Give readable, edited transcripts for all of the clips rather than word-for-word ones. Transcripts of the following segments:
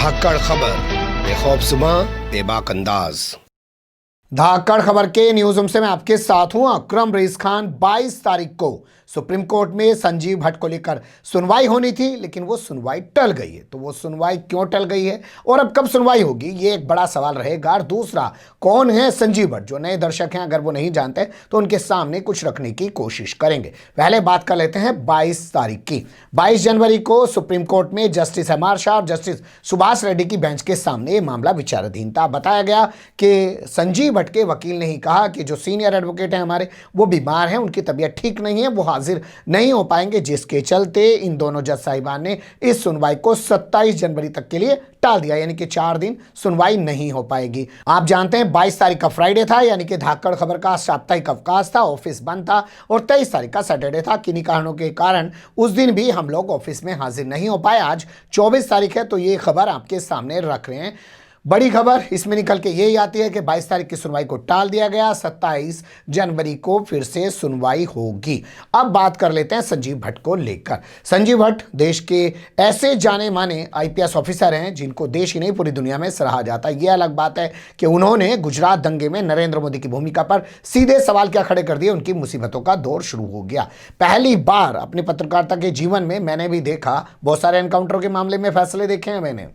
धाकड़ खबर, बेखौफसुमा बेबाक अंदाज। धाकड़ खबर के न्यूज रूम से मैं आपके साथ हूं अकरम रईस खान। 22 तारीख को सुप्रीम कोर्ट में संजीव भट्ट को लेकर सुनवाई होनी थी, लेकिन वो सुनवाई टल गई है। तो वो सुनवाई क्यों टल गई है और अब कब सुनवाई होगी, ये एक बड़ा सवाल रहेगा। और दूसरा, कौन है संजीव भट्ट? जो नए दर्शक हैं, अगर वो नहीं जानते तो उनके सामने कुछ रखने की कोशिश करेंगे। पहले बात कर लेते हैं 22 तारीख की। 22 जनवरी को सुप्रीम कोर्ट में जस्टिस एम.आर. शाह और जस्टिस सुभाष रेड्डी की बेंच के सामने ये मामला विचाराधीन था। बताया गया कि संजीव भट्ट के वकील ने ही कहा कि जो सीनियर एडवोकेट हैं हमारे, वो बीमार हैं, उनकी तबीयत ठीक नहीं है, वो हाजिर नहीं हो पाएंगे, जिसके चलते इन दोनों जज साहिबान ने इस सुनवाई को 27 जनवरी तक के लिए टाल दिया। यानी कि 4 दिन सुनवाई नहीं हो पाएगी। आप जानते हैं 22 तारीख का फ्राइडे था, यानी कि धाकड़ खबर का साप्ताहिक अवकाश था, ऑफिस बंद था। और 23 तारीख का सैटरडे था। किन्हीं कारणों के कारण उस दिन भी हम लोग ऑफिस में हाजिर नहीं हो पाए। आज 24 तारीख है, तो ये खबर आपके सामने रख रहे हैं। बड़ी खबर इसमें निकल के यही आती है कि 22 तारीख की सुनवाई को टाल दिया गया, 27 जनवरी को फिर से सुनवाई होगी। अब बात कर लेते हैं संजीव भट्ट को लेकर। संजीव भट्ट देश के ऐसे जाने माने आईपीएस ऑफिसर हैं जिनको देश ही नहीं पूरी दुनिया में सराहा जाता है। यह अलग बात है कि उन्होंने गुजरात दंगे में नरेंद्र मोदी की भूमिका पर सीधे सवाल क्या खड़े कर दिए। उनकी मुसीबतों का दौर शुरू हो गया। पहली बार अपनी पत्रकारिता के जीवन में मैंने भी देखा, बहुत सारे एनकाउंटरों के मामले में फैसले देखे हैं मैंने,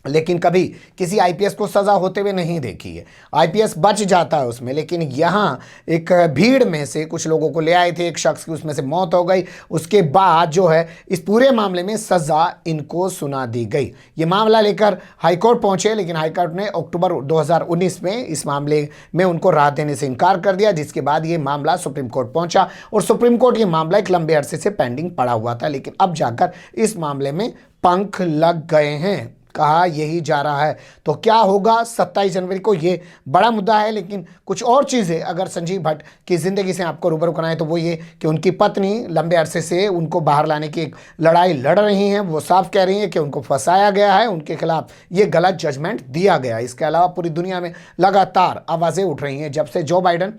लेकिन कभी किसी आईपीएस को सजा होते हुए नहीं देखी है। आईपीएस बच जाता है उसमें, लेकिन यहाँ एक भीड़ में से कुछ लोगों को ले आए थे, एक शख्स की उसमें से मौत हो गई। उसके बाद जो है इस पूरे मामले में सजा इनको सुना दी गई। ये मामला लेकर हाईकोर्ट पहुंचे, लेकिन हाईकोर्ट ने अक्टूबर 2019 में इस मामले में उनको राहत देने से इनकार कर दिया, जिसके बाद ये मामला सुप्रीम कोर्ट पहुंचा। और सुप्रीम कोर्ट ये मामला एक लंबे अरसे से पेंडिंग पड़ा हुआ था, लेकिन अब जाकर इस मामले में पंख लग गए हैं। कहा यही जा रहा है। तो क्या होगा 27 जनवरी को, ये बड़ा मुद्दा है। लेकिन कुछ और चीज़ें अगर संजीव भट्ट की ज़िंदगी से आपको रूबरू कराएं तो वो ये कि उनकी पत्नी लंबे अरसे से उनको बाहर लाने की एक लड़ाई लड़ रही हैं। वो साफ कह रही हैं कि उनको फंसाया गया है, उनके खिलाफ ये गलत जजमेंट दिया गया। इसके अलावा पूरी दुनिया में लगातार आवाज़ें उठ रही हैं। जब से जो बाइडन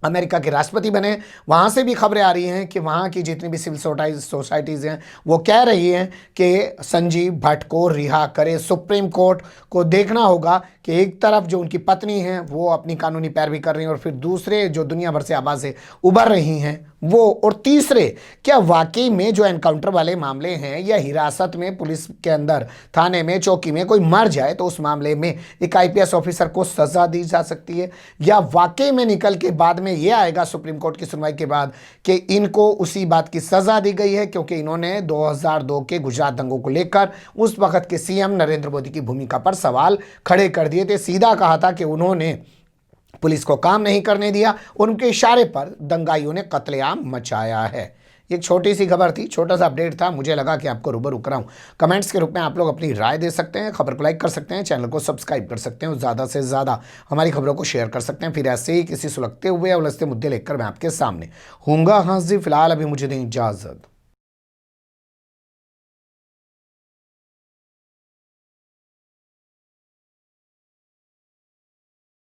अमेरिका के राष्ट्रपति बने, वहाँ से भी खबरें आ रही हैं कि वहाँ की जितनी भी सिविल सोसाइटीज़ हैं वो कह रही हैं कि संजीव भट्ट को रिहा करे। सुप्रीम कोर्ट को देखना होगा कि एक तरफ जो उनकी पत्नी हैं वो अपनी कानूनी पैरवी कर रही हैं, और फिर दूसरे जो दुनिया भर से आवाज़ें उभर रही हैं वो, और तीसरे, क्या वाकई में जो एनकाउंटर वाले मामले हैं या हिरासत में पुलिस के अंदर थाने में चौकी में कोई मर जाए तो उस मामले में एक आईपीएस ऑफिसर को सजा दी जा सकती है, या वाकई में निकल के बाद में ये आएगा सुप्रीम कोर्ट की सुनवाई के बाद कि इनको उसी बात की सजा दी गई है क्योंकि इन्होंने 2002 के गुजरात दंगों को लेकर उस वक्त के सीएम नरेंद्र मोदी की भूमिका पर सवाल खड़े कर दिए थे। सीधा कहा था कि उन्होंने पुलिस को काम नहीं करने दिया, उनके इशारे पर दंगाइयों ने कत्लेआम मचाया है। एक छोटी सी खबर थी, छोटा सा अपडेट था, मुझे लगा कि आपको रूबरू कराऊं। कमेंट्स के रूप में आप लोग अपनी राय दे सकते हैं, खबर को लाइक कर सकते हैं, चैनल को सब्सक्राइब कर सकते हैं और ज़्यादा से ज़्यादा हमारी खबरों को शेयर कर सकते हैं। फिर ऐसे ही किसी सुलगते हुए या उलझते मुद्दे लेकर मैं आपके सामने हूँगा हाजिर। फिलहाल अभी मुझे दें इजाज़त।